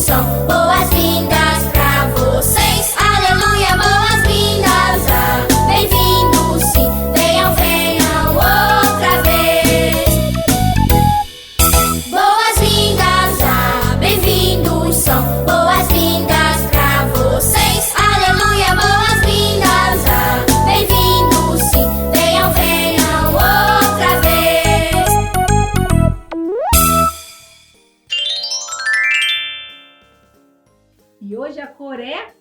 são boas-vindas pra vocês. Aleluia, boas-vindas, bem-vindos sim, venham, venham outra vez. Boas-vindas, bem-vindos são boas-vindas pra vocês. Aleluia, boas-vindas, bem-vindos sim, venham, venham outra vez. E hoje a cor é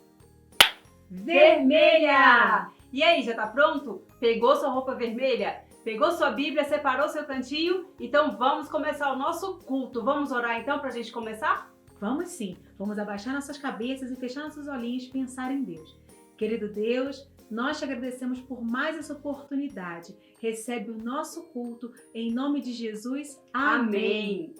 vermelha! E aí, já tá pronto? Pegou sua roupa vermelha? Pegou sua Bíblia? Separou seu cantinho? Então vamos começar o nosso culto. Vamos orar então pra gente começar? Vamos sim, vamos abaixar nossas cabeças e fechar nossos olhinhos e pensar em Deus. Querido Deus, nós te agradecemos por mais essa oportunidade. Recebe o nosso culto em nome de Jesus. Amém.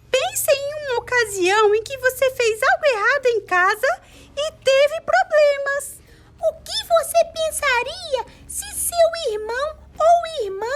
Pense em uma ocasião em que você fez algo errado em casa e teve problemas. O que você pensaria se seu irmão ou irmã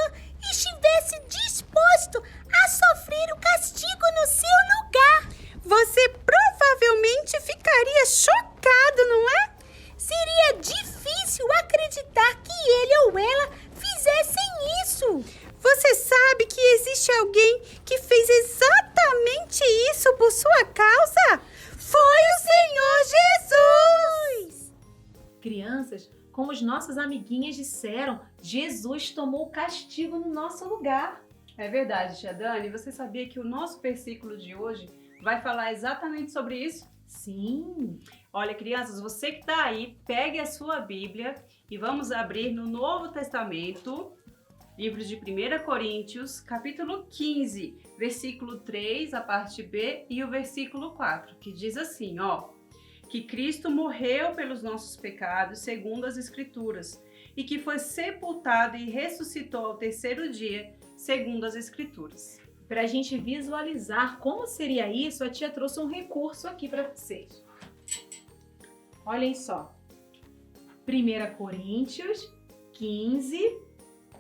estivesse disposto a sofrer o castigo no seu lugar? Você provavelmente ficaria chocado, não é? Seria difícil acreditar que ele ou ela fizessem isso. Você sabe que existe alguém que fez exatamente isso por sua causa? Foi o Senhor Jesus! Crianças, como as nossas amiguinhas disseram, Jesus tomou o castigo no nosso lugar. É verdade, tia Dani. Você sabia que o nosso versículo de hoje vai falar exatamente sobre isso? Sim. Olha, crianças, você que tá aí, pegue a sua Bíblia e vamos abrir no Novo Testamento, livro de 1 Coríntios, capítulo 15, versículo 3, a parte B, e o versículo 4, que diz assim, ó: que Cristo morreu pelos nossos pecados, segundo as Escrituras, e que foi sepultado e ressuscitou ao terceiro dia, segundo as Escrituras. Para a gente visualizar como seria isso, a tia trouxe um recurso aqui para vocês. Olhem só. 1 Coríntios 15,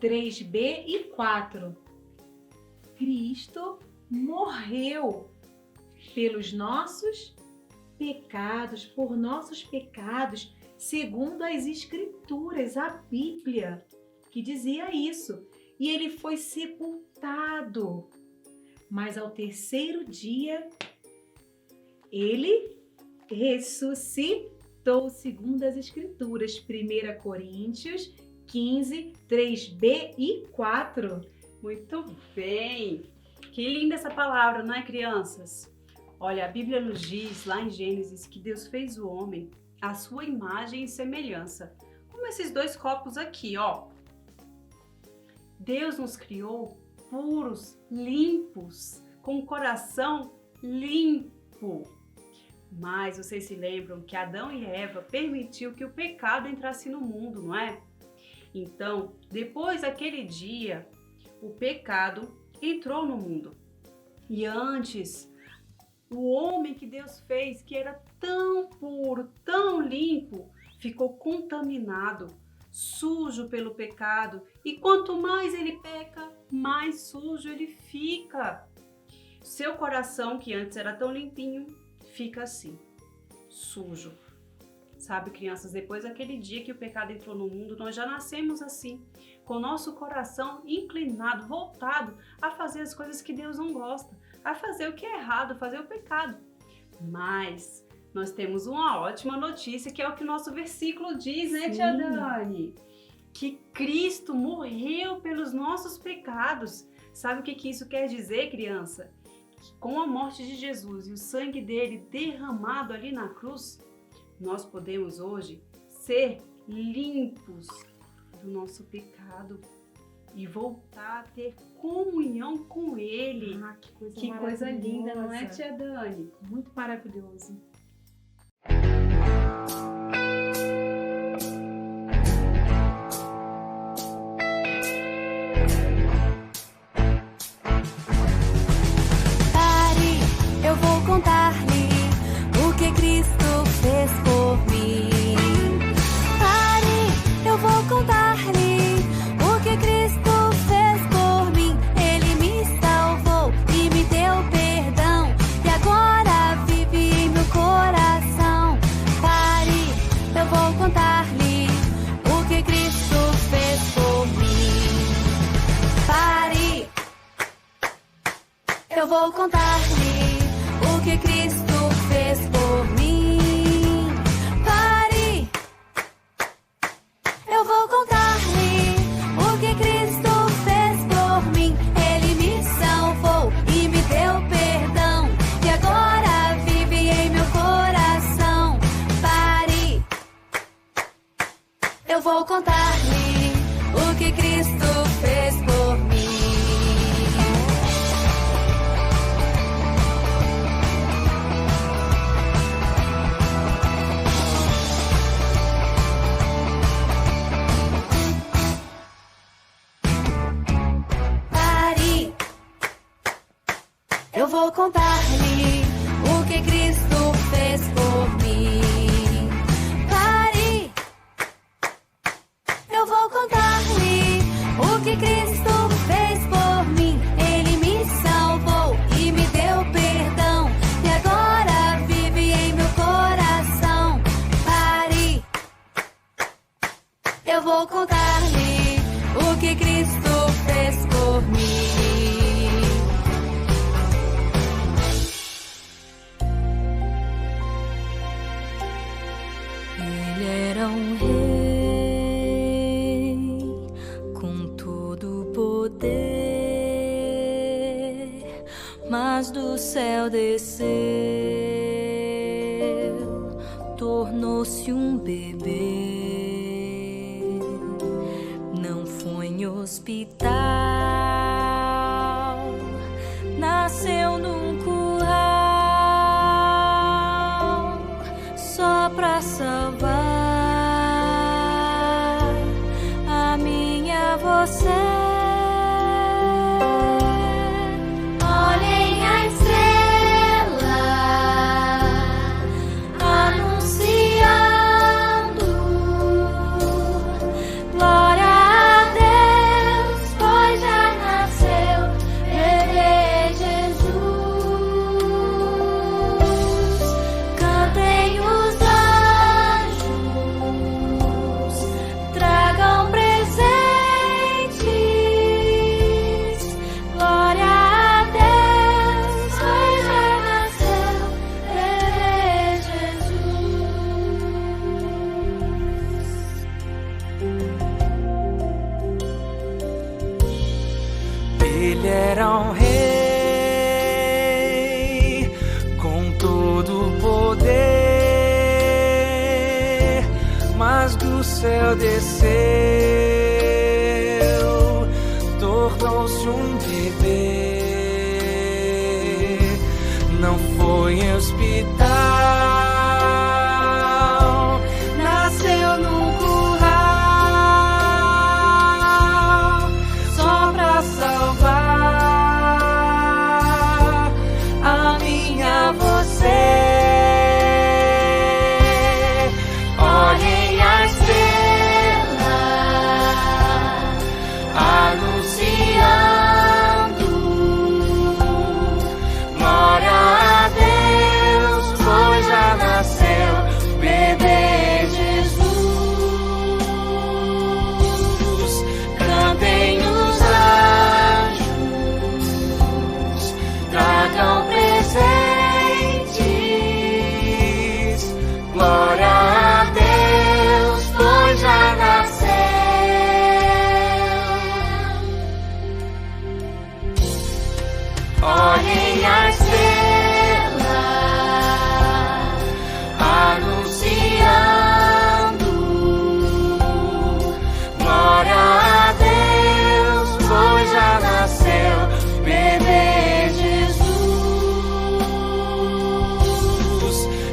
3b e 4. Cristo morreu pelos nossos pecados, por nossos pecados, segundo as Escrituras, a Bíblia, que dizia isso. E ele foi sepultado. Mas ao terceiro dia, ele ressuscitou, segundo as Escrituras. 1 Coríntios 15, 3b e 4. Muito bem! Que linda essa palavra, não é, crianças? Olha, a Bíblia nos diz lá em Gênesis que Deus fez o homem à sua imagem e semelhança. Como esses dois copos aqui, ó. Deus nos criou puros, limpos, com o coração limpo. Mas vocês se lembram que Adão e Eva permitiu que o pecado entrasse no mundo, não é? Então, depois daquele dia, o pecado entrou no mundo. E antes, o homem que Deus fez, que era tão puro, tão limpo, ficou contaminado, sujo pelo pecado. E quanto mais ele peca, mais sujo ele fica. Seu coração, que antes era tão limpinho, fica assim, sujo. Sabe, crianças, depois daquele dia que o pecado entrou no mundo, nós já nascemos assim, com o nosso coração inclinado, voltado a fazer as coisas que Deus não gosta, a fazer o que é errado, fazer o pecado. Mas nós temos uma ótima notícia, que é o que o nosso versículo diz, né, tia Dani? Que Cristo morreu pelos nossos pecados. Sabe o que isso quer dizer, criança? Que com a morte de Jesus e o sangue dele derramado ali na cruz, nós podemos hoje ser limpos do nosso pecado e voltar a ter comunhão com ele. Ah, que coisa Que coisa linda, não é, tia Dani? Muito maravilhoso. Pare, eu vou contar-lhe o que Cristo fez por mim. Pare, eu vou contar-lhe o que Cristo fez por mim. Ele me salvou e me deu perdão, e agora vive vou contar-lhe o que Cristo fez por mim. Pare, eu vou contar-lhe o que Cristo fez por mim. Ele me salvou e me deu perdão, e agora vive em meu coração. Pare, eu vou contar-lhe o que Cristo fez por mim. Pare, eu vou contar-lhe o que Cristo fez por mim. Pare, eu vou contar-lhe o que Cristo fez por mim. Ele me salvou e me deu perdão, e agora vive em meu coração. Pare, eu vou contar-lhe o que Cristo fez por mim. Ele era um rei com todo o poder, mas do céu desceu, tornou-se um bebê. Não foi em hospital, nasceu num curral, só pra salvar a minha você. Olhem a estrela anunciando glória a Deus, pois já nasceu bebê Jesus. Cantem os anjos, tragam presentes. Glória a Deus, pois já nasceu bebê Jesus. Ele era um rei com todo o poder, mas do céu desceu, tornou-se um bebê. Não foi em hospital, nasceu num curral, só pra salvar a minha você. Olhem a estrela anunciando glória a Deus, pois já nasceu bebê Jesus. Cantem os anjos, tragam presentes. Glória a Deus, pois já nasceu. Olhem a estrela anunciando glória a Deus, pois já nasceu bebê Jesus.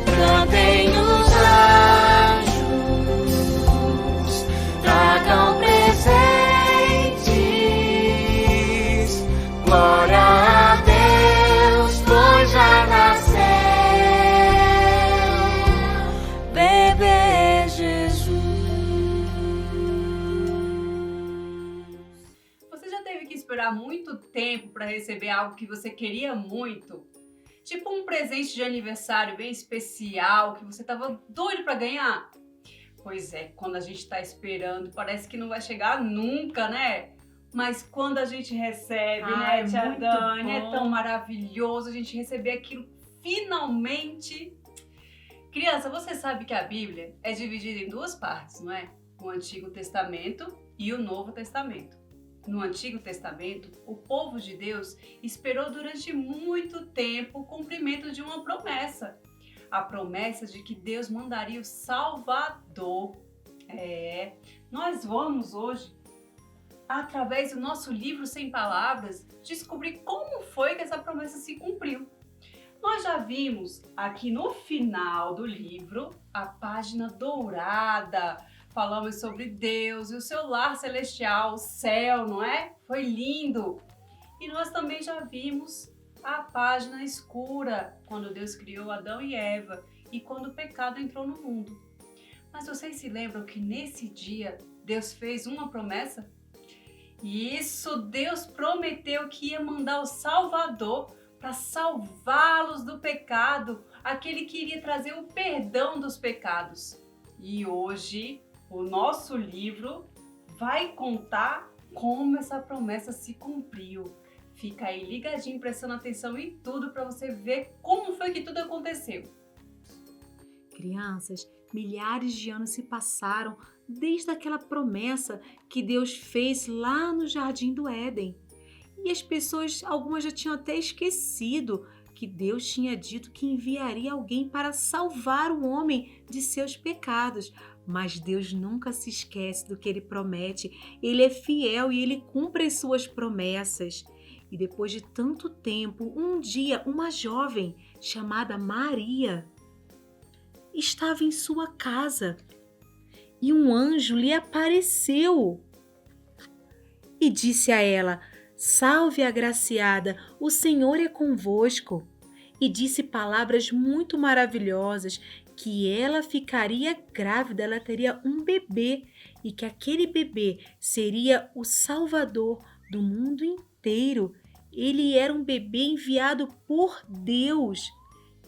Cantem os anjos, tragam presentes. Glória a Deus, pois já nasceu bebê Jesus. Você já teve que esperar muito tempo para receber algo que você queria muito? Tipo um presente de aniversário bem especial que você tava doido para ganhar? Pois é, quando a gente tá esperando, parece que não vai chegar nunca, né? Mas quando a gente recebe, Ai, né, Tia muito Dani, é bom. tão maravilhoso a gente receber aquilo finalmente. Criança, você sabe que a Bíblia é dividida em duas partes, não é? O Antigo Testamento e o Novo Testamento. No Antigo Testamento, o povo de Deus esperou durante muito tempo o cumprimento de uma promessa. A promessa de que Deus mandaria o Salvador. Nós vamos hoje, através do nosso livro Sem Palavras, descobrir como foi que essa promessa se cumpriu. Nós já vimos aqui no final do livro a página dourada. Falamos sobre Deus e o seu lar celestial, o céu, não é? Foi lindo! E nós também já vimos a página escura, quando Deus criou Adão e Eva e quando o pecado entrou no mundo. Mas vocês se lembram que nesse dia Deus fez uma promessa? Isso, Deus prometeu que ia mandar o Salvador para salvá-los do pecado, aquele que iria trazer o perdão dos pecados. E hoje o nosso livro vai contar como essa promessa se cumpriu. Fica aí ligadinho, prestando atenção em tudo para você ver como foi que tudo aconteceu. Crianças, milhares de anos se passaram desde aquela promessa que Deus fez lá no Jardim do Éden. E as pessoas, algumas já tinham até esquecido que Deus tinha dito que enviaria alguém para salvar o homem de seus pecados. Mas Deus nunca se esquece do que Ele promete. Ele é fiel e Ele cumpre as suas promessas. E depois de tanto tempo, um dia, uma jovem chamada Maria estava em sua casa e um anjo lhe apareceu e disse a ela: "Salve, agraciada, o Senhor é convosco." E disse palavras muito maravilhosas, que ela ficaria grávida, ela teria um bebê e que aquele bebê seria o Salvador do mundo inteiro. Ele era um bebê enviado por Deus.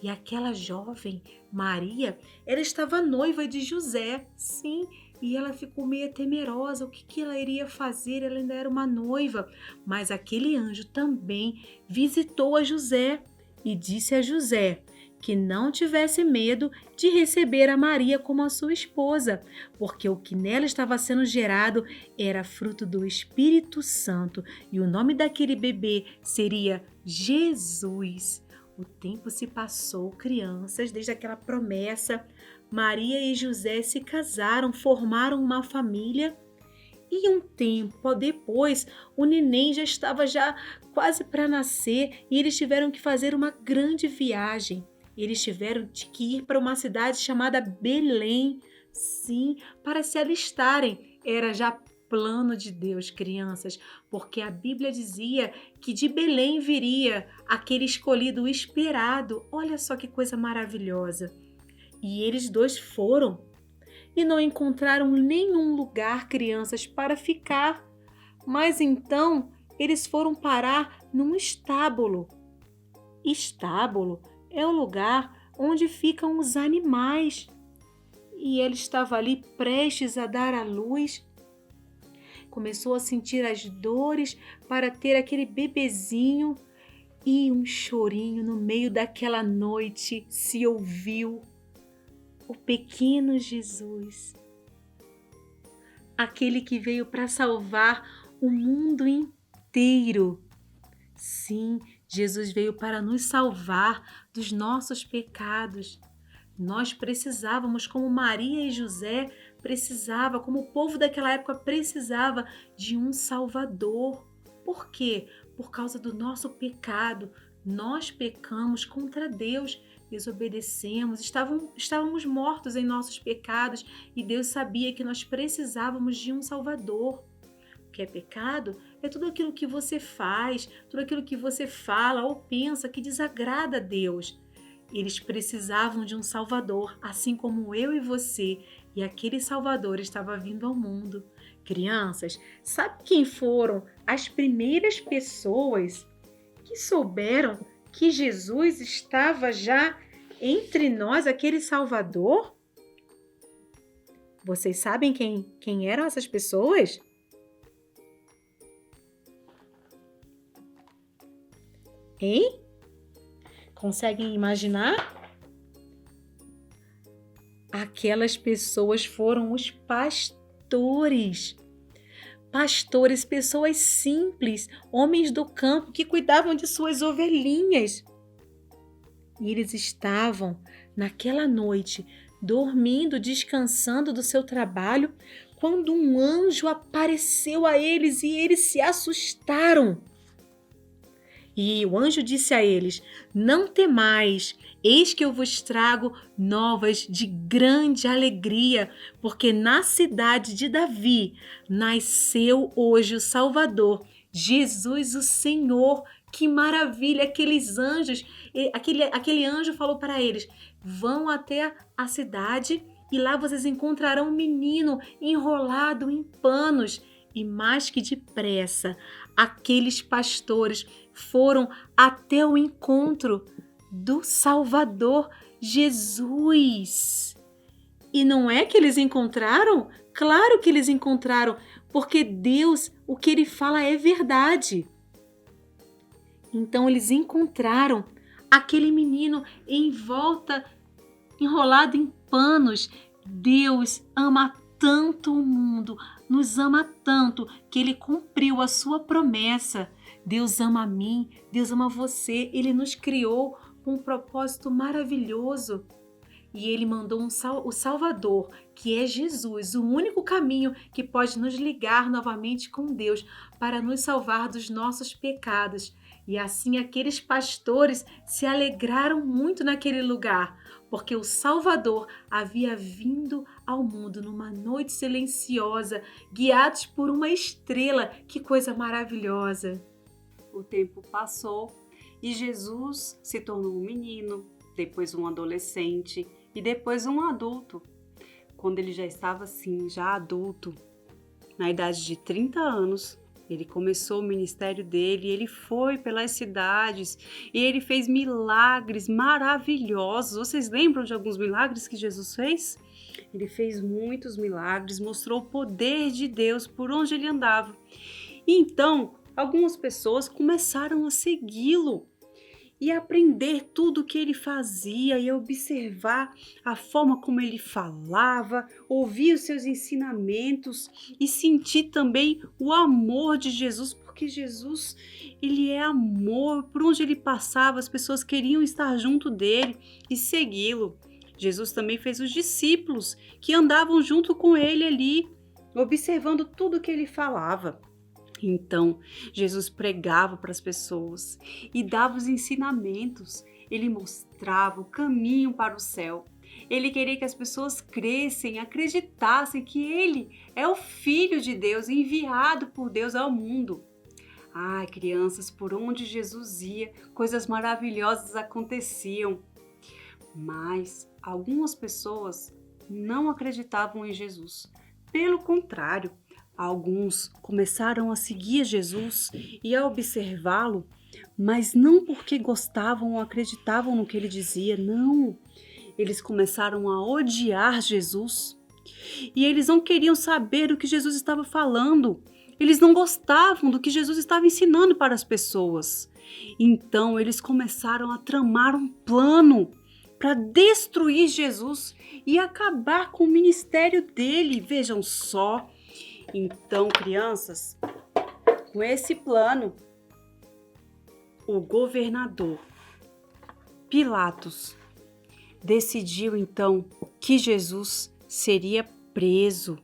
E aquela jovem, Maria, ela estava noiva de José, sim, e ela ficou meio temerosa, o que ela iria fazer? Ela ainda era uma noiva, mas aquele anjo também visitou a José e disse a José que não tivesse medo de receber a Maria como a sua esposa, porque o que nela estava sendo gerado era fruto do Espírito Santo e o nome daquele bebê seria Jesus. O tempo se passou, crianças, desde aquela promessa. Maria e José se casaram, formaram uma família e um tempo depois o neném já estava quase para nascer e eles tiveram que fazer uma grande viagem. Eles tiveram que ir para uma cidade chamada Belém, sim, para se alistarem. Era já plano de Deus, crianças, porque a Bíblia dizia que de Belém viria aquele escolhido esperado. Olha só que coisa maravilhosa. E eles dois foram e não encontraram nenhum lugar, crianças, para ficar. Mas então eles foram parar num estábulo. Estábulo é o lugar onde ficam os animais. E ele estava ali prestes a dar à luz. Começou a sentir as dores para ter aquele bebezinho e um chorinho no meio daquela noite se ouviu. O pequeno Jesus, aquele que veio para salvar o mundo inteiro. Sim, Jesus veio para nos salvar dos nossos pecados. Nós precisávamos, como Maria e José precisava, como o povo daquela época precisava de um Salvador. Por quê? Por causa do nosso pecado. Nós pecamos contra Deus, desobedecemos, estávamos mortos em nossos pecados e Deus sabia que nós precisávamos de um Salvador. O que é pecado? É tudo aquilo que você faz, tudo aquilo que você fala ou pensa que desagrada a Deus. Eles precisavam de um Salvador, assim como eu e você, e aquele Salvador estava vindo ao mundo. Crianças, sabe quem foram as primeiras pessoas que souberam que Jesus estava já entre nós, aquele Salvador? Vocês sabem quem eram essas pessoas? Hein? Conseguem imaginar? Aquelas pessoas foram os pastores. Pastores, pessoas simples, homens do campo que cuidavam de suas ovelhinhas. E eles estavam, naquela noite, dormindo, descansando do seu trabalho, quando um anjo apareceu a eles e eles se assustaram. E o anjo disse a eles: não temais, eis que eu vos trago novas de grande alegria, porque na cidade de Davi nasceu hoje o Salvador, Jesus o Senhor. Que maravilha! Aqueles anjos, aquele anjo falou para eles: vão até a cidade e lá vocês encontrarão um menino enrolado em panos. E mais que depressa, aqueles pastores foram até o encontro do Salvador Jesus. E não é que eles encontraram? Claro que eles encontraram, porque Deus, o que Ele fala é verdade. Então eles encontraram aquele menino enrolado em panos. Deus ama tanto o mundo, nos ama tanto, que Ele cumpriu a sua promessa. Deus ama a mim, Deus ama você. Ele nos criou com um propósito maravilhoso. E Ele mandou o Salvador, que é Jesus, o único caminho que pode nos ligar novamente com Deus para nos salvar dos nossos pecados. E assim aqueles pastores se alegraram muito naquele lugar, porque o Salvador havia vindo ao mundo numa noite silenciosa, guiados por uma estrela. Que coisa maravilhosa! O tempo passou e Jesus se tornou um menino, depois um adolescente e depois um adulto. Quando ele já estava assim, já adulto, na idade de 30 anos, ele começou o ministério dele, ele foi pelas cidades e ele fez milagres maravilhosos. Vocês lembram de alguns milagres que Jesus fez? Ele fez muitos milagres, mostrou o poder de Deus por onde ele andava. E então, algumas pessoas começaram a segui-lo e aprender tudo o que ele fazia e observar a forma como ele falava, ouvir os seus ensinamentos e sentir também o amor de Jesus, porque Jesus, ele é amor. Por onde ele passava, as pessoas queriam estar junto dele e segui-lo. Jesus também fez os discípulos que andavam junto com ele ali, observando tudo o que ele falava. Então, Jesus pregava para as pessoas e dava os ensinamentos. Ele mostrava o caminho para o céu. Ele queria que as pessoas crescem, acreditassem que Ele é o Filho de Deus, enviado por Deus ao mundo. Ai, crianças, por onde Jesus ia, coisas maravilhosas aconteciam. Mas algumas pessoas não acreditavam em Jesus. Pelo contrário, alguns começaram a seguir Jesus e a observá-lo, mas não porque gostavam ou acreditavam no que ele dizia, não. Eles começaram a odiar Jesus e eles não queriam saber o que Jesus estava falando. Eles não gostavam do que Jesus estava ensinando para as pessoas. Então eles começaram a tramar um plano para destruir Jesus e acabar com o ministério dele. Vejam só. Então, crianças, com esse plano, o governador Pilatos decidiu então que Jesus seria preso.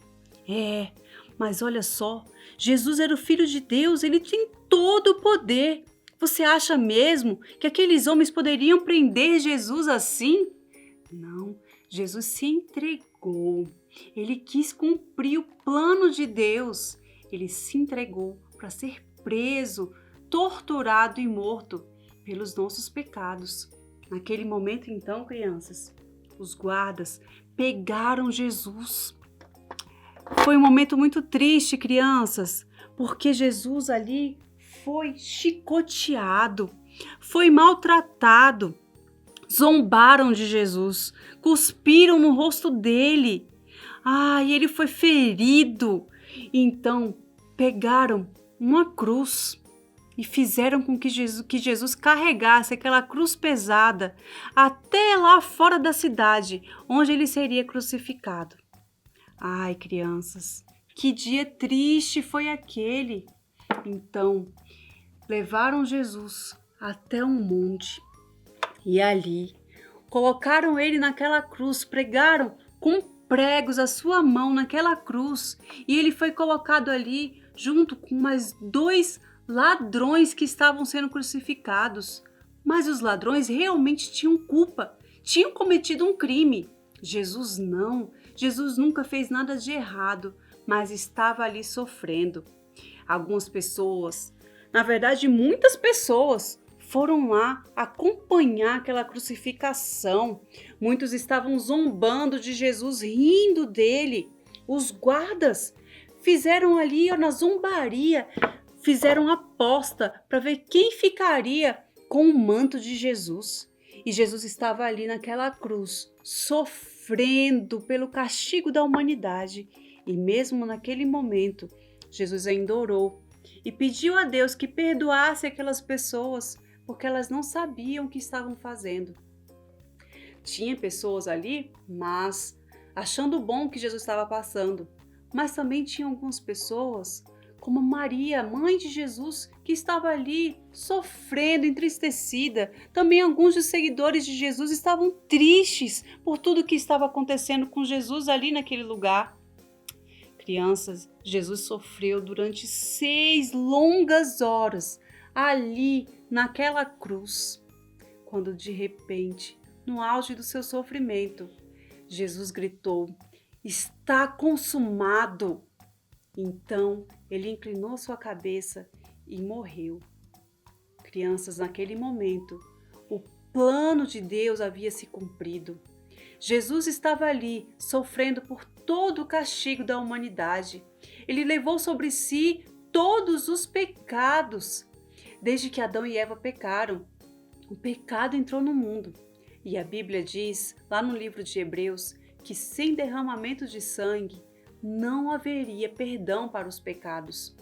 Mas olha só, Jesus era o Filho de Deus, ele tem todo o poder. Você acha mesmo que aqueles homens poderiam prender Jesus assim? Não, Jesus se entregou. Ele quis cumprir o plano de Deus. Ele se entregou para ser preso, torturado e morto pelos nossos pecados. Naquele momento, então, crianças, os guardas pegaram Jesus. Foi um momento muito triste, crianças, porque Jesus ali foi chicoteado, foi maltratado. Zombaram de Jesus, cuspiram no rosto dele. E ele foi ferido. Então, pegaram uma cruz e fizeram com que Jesus carregasse aquela cruz pesada até lá fora da cidade, onde ele seria crucificado. Ai, crianças, que dia triste foi aquele! Então, levaram Jesus até um monte e ali colocaram ele naquela cruz, pregaram com pregos a sua mão naquela cruz e ele foi colocado ali junto com mais 2 ladrões que estavam sendo crucificados. Mas os ladrões realmente tinham culpa, tinham cometido um crime. Jesus não, Jesus nunca fez nada de errado, mas estava ali sofrendo. Algumas pessoas, na verdade muitas pessoas, foram lá acompanhar aquela crucificação. Muitos estavam zombando de Jesus, rindo dele. Os guardas fizeram ali na zombaria, fizeram aposta para ver quem ficaria com o manto de Jesus. E Jesus estava ali naquela cruz, sofrendo pelo castigo da humanidade. E mesmo naquele momento, Jesus ainda orou e pediu a Deus que perdoasse aquelas pessoas, porque elas não sabiam o que estavam fazendo. Tinha pessoas ali, mas achando bom o que Jesus estava passando. Mas também tinha algumas pessoas, como Maria, mãe de Jesus, que estava ali sofrendo, entristecida. Também alguns dos seguidores de Jesus estavam tristes por tudo que estava acontecendo com Jesus ali naquele lugar. Crianças, Jesus sofreu durante 6 longas horas ali naquela cruz, quando de repente, no auge do seu sofrimento, Jesus gritou: "Está consumado!" Então, ele inclinou sua cabeça e morreu. Crianças, naquele momento, o plano de Deus havia se cumprido. Jesus estava ali, sofrendo por todo o castigo da humanidade. Ele levou sobre si todos os pecados. Desde que Adão e Eva pecaram, o pecado entrou no mundo. E a Bíblia diz, lá no livro de Hebreus, que sem derramamento de sangue não haveria perdão para os pecados.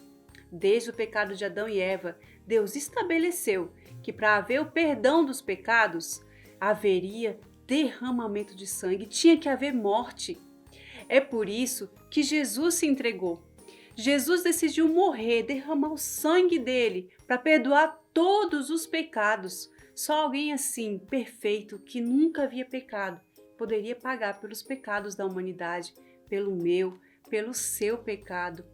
Desde o pecado de Adão e Eva, Deus estabeleceu que para haver o perdão dos pecados, haveria derramamento de sangue, tinha que haver morte. É por isso que Jesus se entregou. Jesus decidiu morrer, derramar o sangue dele para perdoar todos os pecados. Só alguém assim, perfeito, que nunca havia pecado, poderia pagar pelos pecados da humanidade, pelo meu, pelo seu pecado.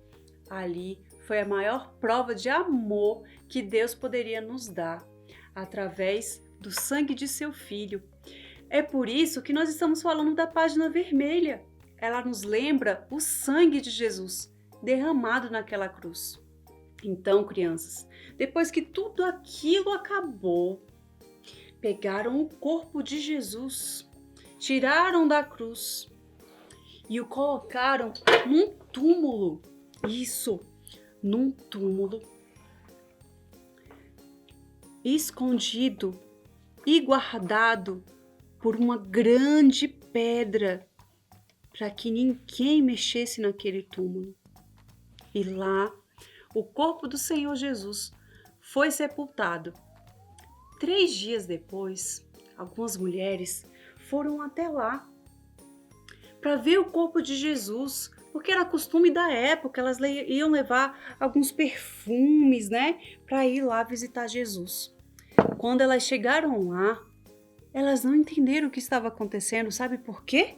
Ali foi a maior prova de amor que Deus poderia nos dar, através do sangue de seu Filho. É por isso que nós estamos falando da página vermelha. Ela nos lembra o sangue de Jesus derramado naquela cruz. Então, crianças, depois que tudo aquilo acabou, pegaram o corpo de Jesus, tiraram da cruz e o colocaram num túmulo. Isso, num túmulo, escondido e guardado por uma grande pedra, para que ninguém mexesse naquele túmulo. E lá, o corpo do Senhor Jesus foi sepultado. 3 dias depois, algumas mulheres foram até lá para ver o corpo de Jesus, porque era costume da época, elas iam levar alguns perfumes, né, para ir lá visitar Jesus. Quando elas chegaram lá, elas não entenderam o que estava acontecendo, sabe por quê?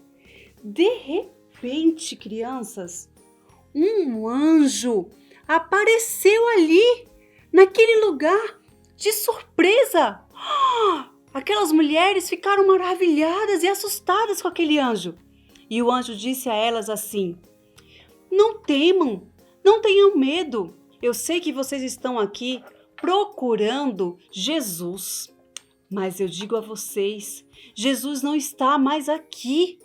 De repente, crianças, um anjo apareceu ali, naquele lugar, de surpresa. Aquelas mulheres ficaram maravilhadas e assustadas com aquele anjo. E o anjo disse a elas assim: "Não temam, não tenham medo. Eu sei que vocês estão aqui procurando Jesus. Mas eu digo a vocês, Jesus não está mais aqui.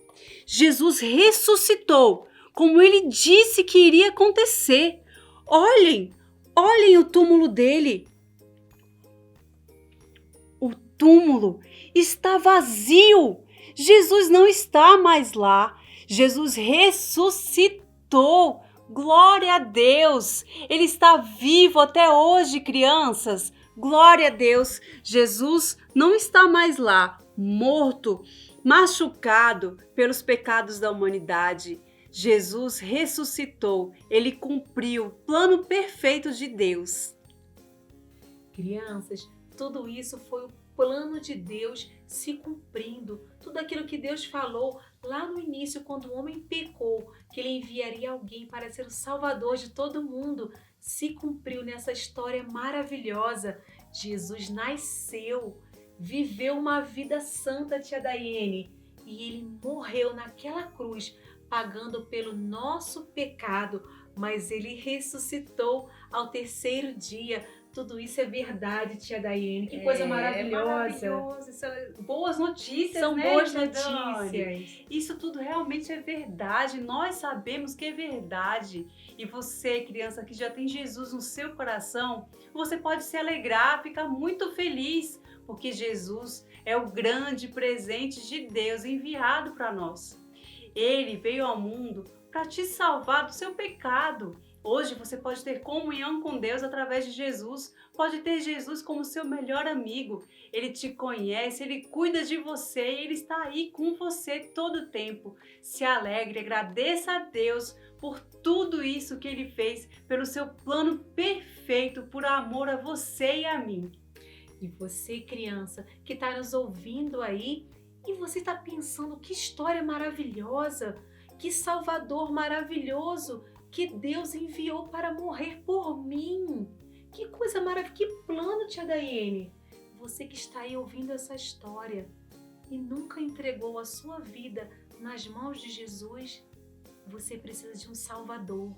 Jesus ressuscitou, como ele disse que iria acontecer. Olhem, olhem o túmulo dele. O túmulo está vazio. Jesus não está mais lá. Jesus ressuscitou. Glória a Deus! Ele está vivo até hoje, crianças. Glória a Deus! Jesus não está mais lá, morto, machucado pelos pecados da humanidade. Jesus ressuscitou, ele cumpriu o plano perfeito de Deus. Crianças, tudo isso foi o plano de Deus se cumprindo. Tudo aquilo que Deus falou lá no início, quando o homem pecou, que ele enviaria alguém para ser o salvador de todo mundo, se cumpriu nessa história maravilhosa. Jesus nasceu, viveu uma vida santa, tia Daiane, e ele morreu naquela cruz, pagando pelo nosso pecado, mas ele ressuscitou ao terceiro dia. Tudo isso é verdade, tia Daiane. Que coisa maravilhosa. Maravilhoso. São boas notícias, São né, boas tia Dani? notícias. Isso tudo realmente é verdade. Nós sabemos que é verdade. E você, criança, que já tem Jesus no seu coração, você pode se alegrar, ficar muito feliz, porque Jesus é o grande presente de Deus enviado para nós. Ele veio ao mundo para te salvar do seu pecado. Hoje você pode ter comunhão com Deus através de Jesus, pode ter Jesus como seu melhor amigo. Ele te conhece, ele cuida de você, ele está aí com você todo o tempo. Se alegre, agradeça a Deus por tudo isso que ele fez, pelo seu plano perfeito, por amor a você e a mim. E você, criança, que está nos ouvindo aí, e você está pensando, que história maravilhosa, que Salvador maravilhoso que Deus enviou para morrer por mim. Que coisa maravilhosa, que plano, tia Daiane. Você que está aí ouvindo essa história e nunca entregou a sua vida nas mãos de Jesus, você precisa de um Salvador.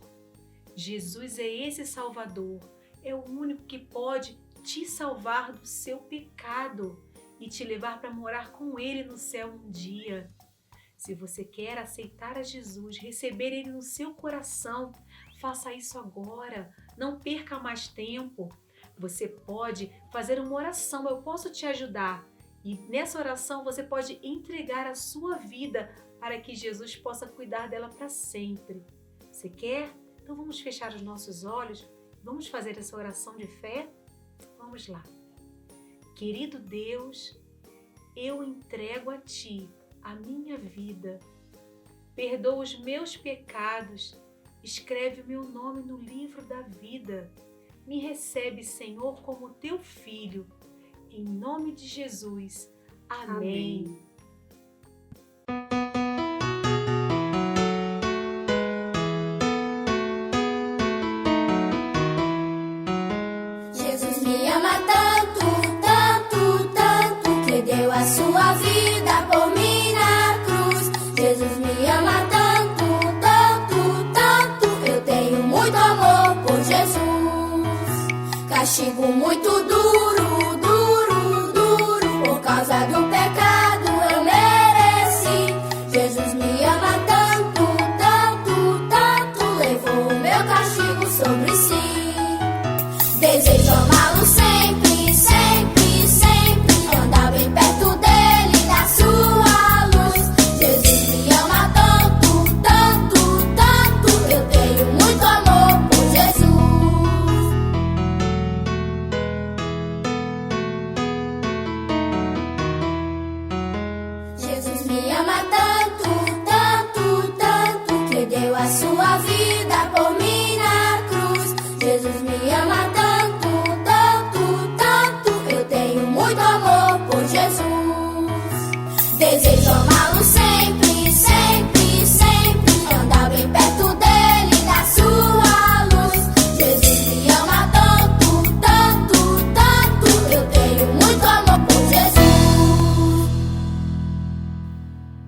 Jesus é esse Salvador, é o único que pode te salvar do seu pecado e te levar para morar com Ele no céu um dia. Se você quer aceitar a Jesus, receber Ele no seu coração, faça isso agora. Não perca mais tempo. Você pode fazer uma oração, eu posso te ajudar. E nessa oração você pode entregar a sua vida para que Jesus possa cuidar dela para sempre. Você quer? Então vamos fechar os nossos olhos, vamos fazer essa oração de fé? Vamos lá. Querido Deus, eu entrego a Ti a minha vida. Perdoa os meus pecados, escreve o meu nome no livro da vida. Me recebe, Senhor, como Teu Filho. Em nome de Jesus. Amém. Jesus me ama tanto, tanto, tanto, que deu a sua vida por mim na cruz. Jesus me ama tanto, tanto, tanto, eu tenho muito amor por Jesus. Castigo muito duro, duro, duro, por causa do pecado eu mereci. Jesus me ama tanto, tanto, tanto, levou o meu castigo sobre si. Desejo amá-lo sempre, sempre, sempre, andar bem perto dele, da sua luz. Jesus me ama tanto, tanto, tanto, eu tenho muito amor por Jesus. Jesus me ama tanto, tanto, tanto, que deu a sua vida por mim na cruz. Jesus me ama tanto, tanto, tanto, eu tenho muito amor por Jesus. Desejo amá-lo sempre, sempre, sempre, andar bem perto dele, da sua luz. Jesus me ama tanto, tanto, tanto, eu tenho muito amor por Jesus.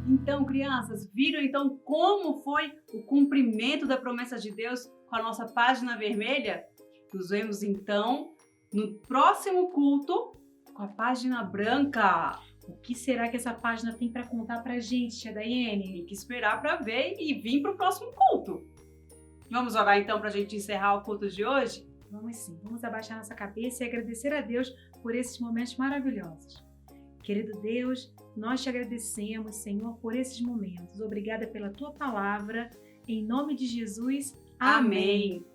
Então, crianças, viram então como foi o cumprimento da promessa de Deus com a nossa página vermelha? Nos vemos então no próximo culto com a página branca. O que será que essa página tem para contar pra gente, tia Daiane? Tem que esperar para ver e vir para o próximo culto. Vamos orar então para a gente encerrar o culto de hoje? Vamos sim, vamos abaixar nossa cabeça e agradecer a Deus por esses momentos maravilhosos. Querido Deus, nós te agradecemos, Senhor, por esses momentos. Obrigada pela tua palavra. Em nome de Jesus, Amém.